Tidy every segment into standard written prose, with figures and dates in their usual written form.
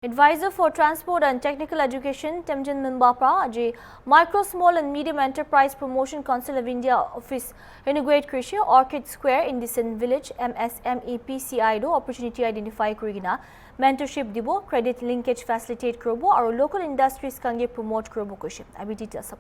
Advisor for Transport and Technical Education, Temjin Mimbapa, Ajay, Micro, Small and Medium Enterprise Promotion Council of India Office, Integrate Krishi, Orchid Square, Indecent Village, MSME PCI do opportunity identify Kurigina, mentorship dibo, credit linkage facilitate Krobo, or local industries kange promote Krobo Kushi. Abi details.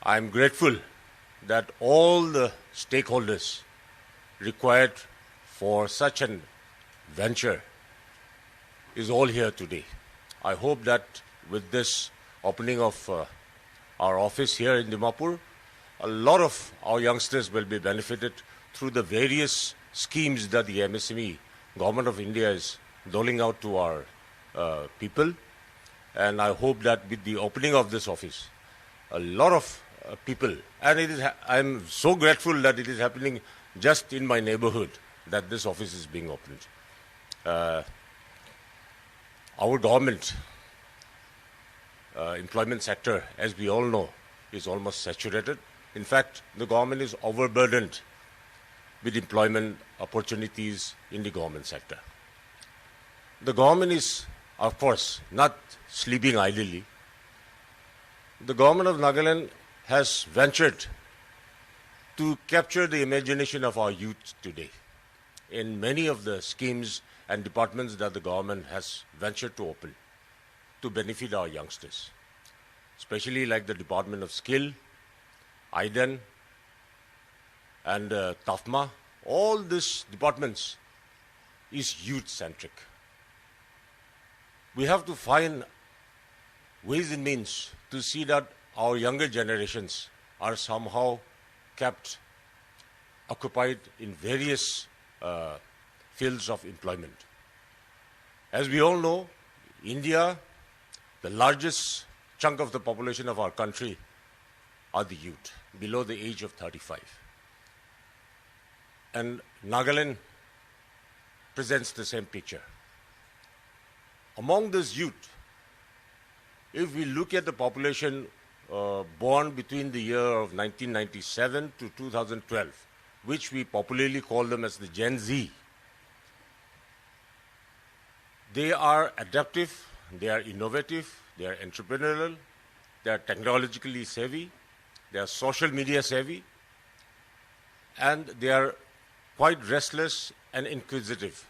I'm grateful that all the stakeholders required for such an venture is all here today. I hope that with this opening of our office here in Dimapur, a lot of our youngsters will be benefited through the various schemes that the MSME Government of India is doling out to our people. And I hope that with the opening of this office, a lot of people, and I'm so grateful that it is happening just in my neighborhood that this office is being opened. Our government employment sector, as we all know, is almost saturated. In fact, the government is overburdened with employment opportunities in the government sector. The government is, of course, not sleeping idly. The government of Nagaland has ventured to capture the imagination of our youth today in many of the schemes and departments that the government has ventured to open to benefit our youngsters, especially like the Department of Skill, IDEN, and TAFMA. All these departments is youth-centric. We have to find ways and means to see that our younger generations are somehow kept occupied in various fields of employment. As we all know, India, the largest chunk of the population of our country are the youth, below the age of 35. And Nagaland presents the same picture. Among this youth, if we look at the population born between the year of 1997 to 2012, which we popularly call them as the Gen Z, they are adaptive, they are innovative, they are entrepreneurial, they are technologically savvy, they are social media savvy, and they are quite restless and inquisitive.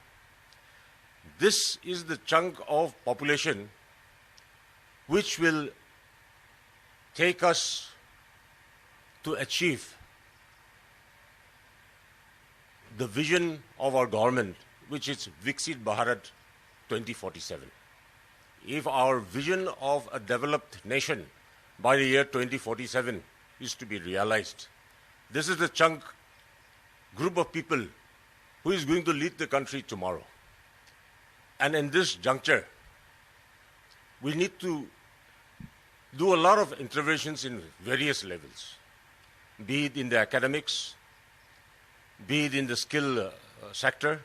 This is the chunk of population which will take us to achieve the vision of our government, which is Viksit Bharat 2047. If our vision of a developed nation by the year 2047 is to be realized, this is the chunk group of people who is going to lead the country tomorrow. And in this juncture, we need to do a lot of interventions in various levels, be it in the academics, be it in the skill sector,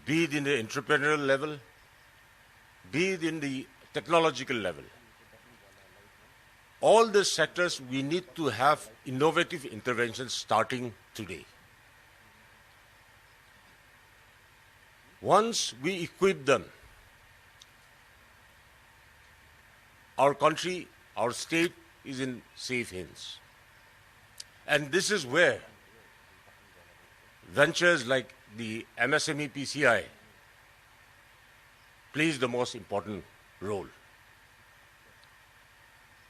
be it in the entrepreneurial level, be it in the technological level. All these sectors, we need to have innovative interventions starting today. Once we equip them, our country, our state is in safe hands. And this is where ventures like the MSME PCI plays the most important role.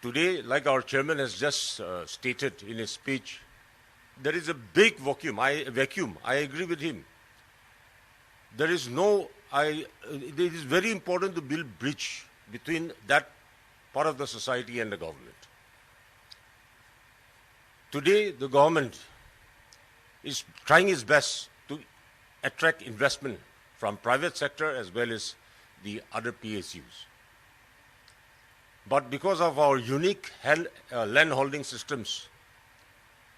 Today, like our chairman has just stated in his speech, there is a big vacuum. I agree with him. There is it is very important to build bridge between that part of the society and the government. Today, the government is trying its best to attract investment from private sector as well as the other PSUs. But because of our unique land holding systems,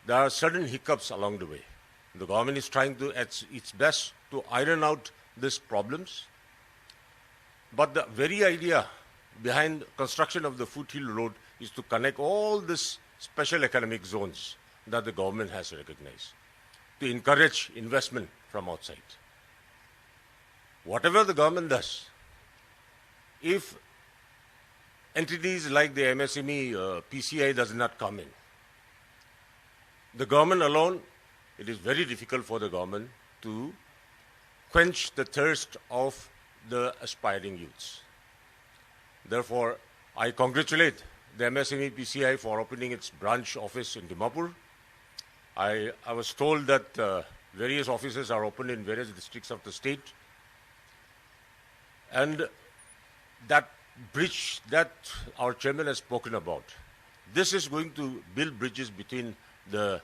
there are certain hiccups along the way. The government is trying to its best to iron out these problems. But the very idea behind construction of the Foothill Road is to connect all these special economic zones that the government has recognized, to encourage investment from outside. Whatever the government does, if entities like the MSME PCI does not come in, the government alone, it is very difficult for the government to quench the thirst of the aspiring youths. Therefore, I congratulate the MSME PCI for opening its branch office in Dimapur. I was told that various offices are opened in various districts of the state. And that bridge that our chairman has spoken about, this is going to build bridges between the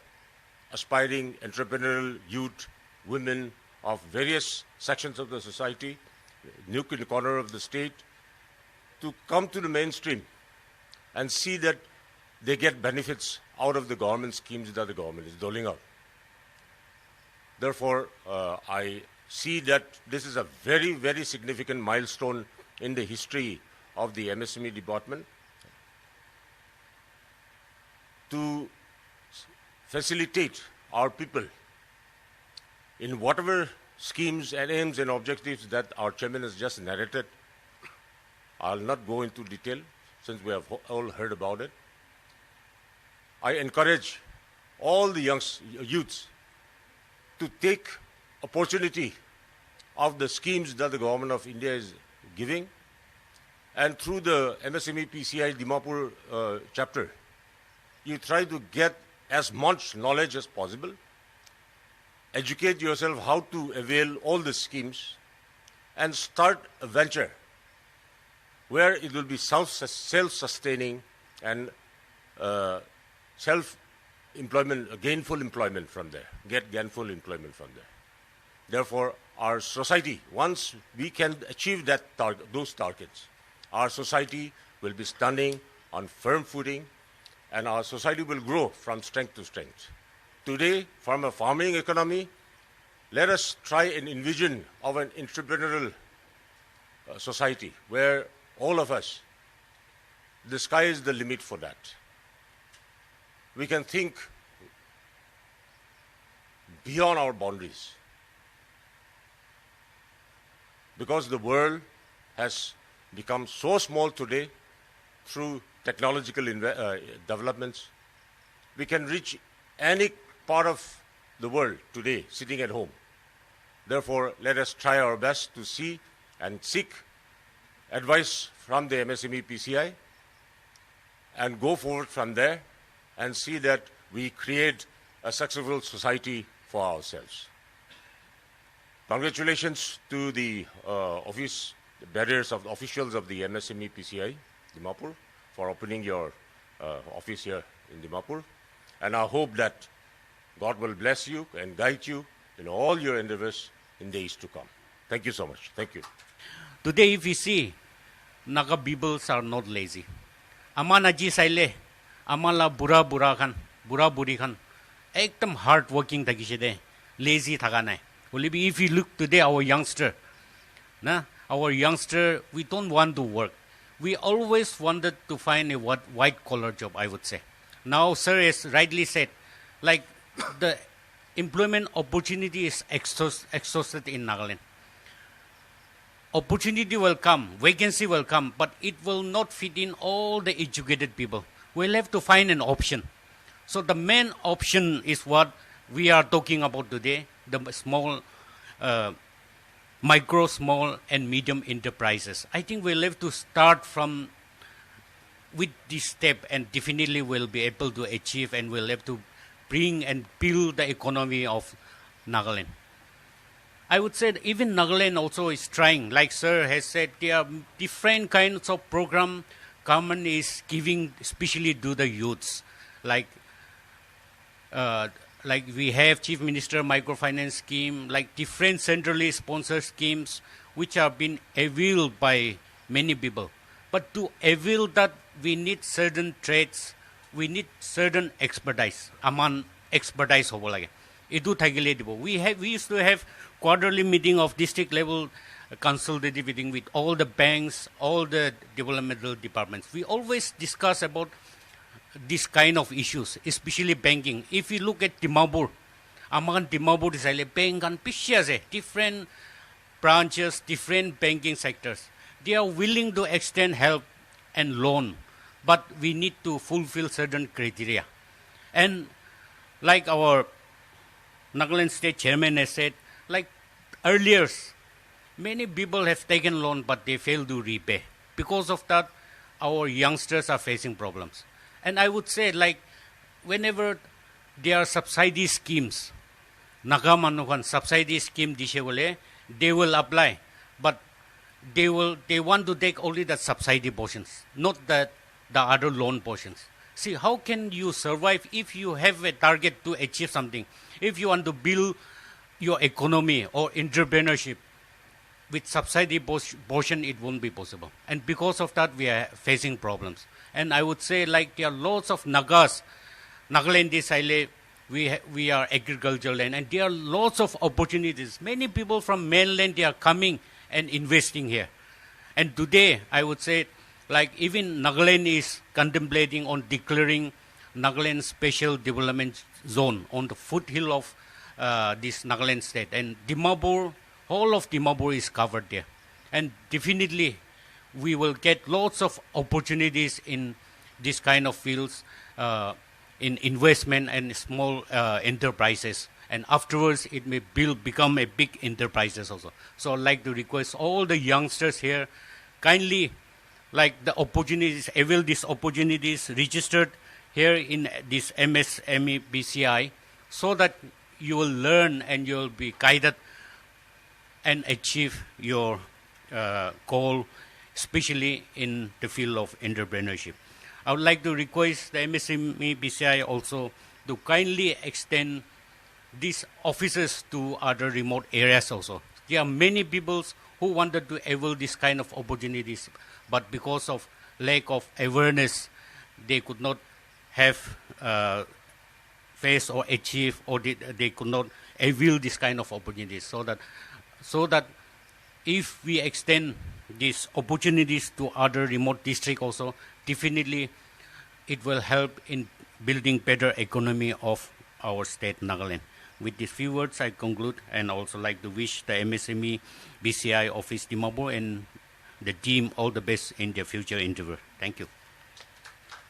aspiring entrepreneurial youth, women of various sections of the society, nook and corner of the state, to come to the mainstream and see that they get benefits out of the government schemes that the government is doling out. Therefore, I see that this is a very, very significant milestone in the history of the MSME department to facilitate our people in whatever schemes and aims and objectives that our chairman has just narrated. I'll not go into detail since we have all heard about it. I encourage all the youths to take opportunity of the schemes that the government of India is giving, and through the MSME PCI Dimapur chapter, you try to get as much knowledge as possible, educate yourself how to avail all the schemes, and start a venture where it will be self-sustaining and self-employment, gainful employment from there, get gainful employment from there. Therefore, our society, once we can achieve those targets, our society will be standing on firm footing, and our society will grow from strength to strength. Today, from a farming economy, let us try and envision of an entrepreneurial society where all of us, the sky is the limit for that. We can think beyond our boundaries, because the world has become so small today through technological developments. We can reach any part of the world today sitting at home. Therefore, let us try our best to see and seek advice from the MSME PCI and go forward from there and see that we create a successful society for ourselves. Congratulations to the officials of the MSME PCI Dimapur for opening your office here in Dimapur. And I hope that God will bless you and guide you in all your endeavors in the days to come. Thank you so much. Thank you. Today, if we see, Naga peoples are not lazy. Ama naji saile, amala bura buri khan, ekdam hard working takishide, lazy thagane. If you look today, our youngster, we don't want to work. We always wanted to find a white collar job, I would say. Now, sir has rightly said, like the employment opportunity is exhausted in Nagaland. Opportunity will come, vacancy will come, but it will not fit in all the educated people. We'll have to find an option. So the main option is what we are talking about today, the small, micro, small and medium enterprises. I think we'll have to start with this step, and definitely we'll be able to achieve, and we'll have to bring and build the economy of Nagaland. I would say that even Nagaland also is trying, like sir has said, there are different kinds of program government is giving, especially to the youths, like like we have Chief Minister Microfinance Scheme, like different centrally sponsored schemes which have been availed by many people. But to avail that, we need certain traits, we need certain expertise. Aman expertise hobo lage. Edu thakile dibo. We used to have quarterly meeting of district level consultative meeting with all the banks, all the developmental departments. We always discuss about this kind of issues, especially banking. If you look at Dimapur, amakan Dimapur is a bank and pishiase, different branches, different banking sectors. They are willing to extend help and loan, but we need to fulfill certain criteria. And like our Nagaland State Chairman has said, like earlier, many people have taken loan, but they fail to repay. Because of that, our youngsters are facing problems. And I would say, like, whenever there are subsidy schemes, Nagamanukan subsidy scheme dishewale, they will apply, but they want to take only the subsidy portions, not the other loan portions. See, how can you survive if you have a target to achieve something? If you want to build your economy or entrepreneurship, with subsidy portion, it won't be possible. And because of that, we are facing problems. And I would say, like, there are lots of Nagas, Nagaland Isile, we are agricultural land, and there are lots of opportunities. Many people from mainland, they are coming and investing here. And today, I would say, like, even Nagaland is contemplating on declaring Nagaland Special Development Zone on the foothill of this Nagaland state. And Dimapur, all of Dimapur is covered there. And definitely, we will get lots of opportunities in this kind of fields, in investment and small enterprises. And afterwards, it may become a big enterprises also. So I'd like to request all the youngsters here, kindly, like the opportunities, avail these opportunities registered here in this MSME BCI, so that you will learn and you will be guided and achieve your goal, especially in the field of entrepreneurship. I would like to request the MSME BCI also to kindly extend these offices to other remote areas also. There are many people who wanted to avail this kind of opportunities, but because of lack of awareness, they could not have face or achieve, or they could not avail this kind of opportunities. So that if we extend these opportunities to other remote districts also, definitely it will help in building better economy of our state, Nagaland. With these few words, I conclude, and also like to wish the MSME BCI Office Dimapur and the team all the best in their future endeavor. Thank you.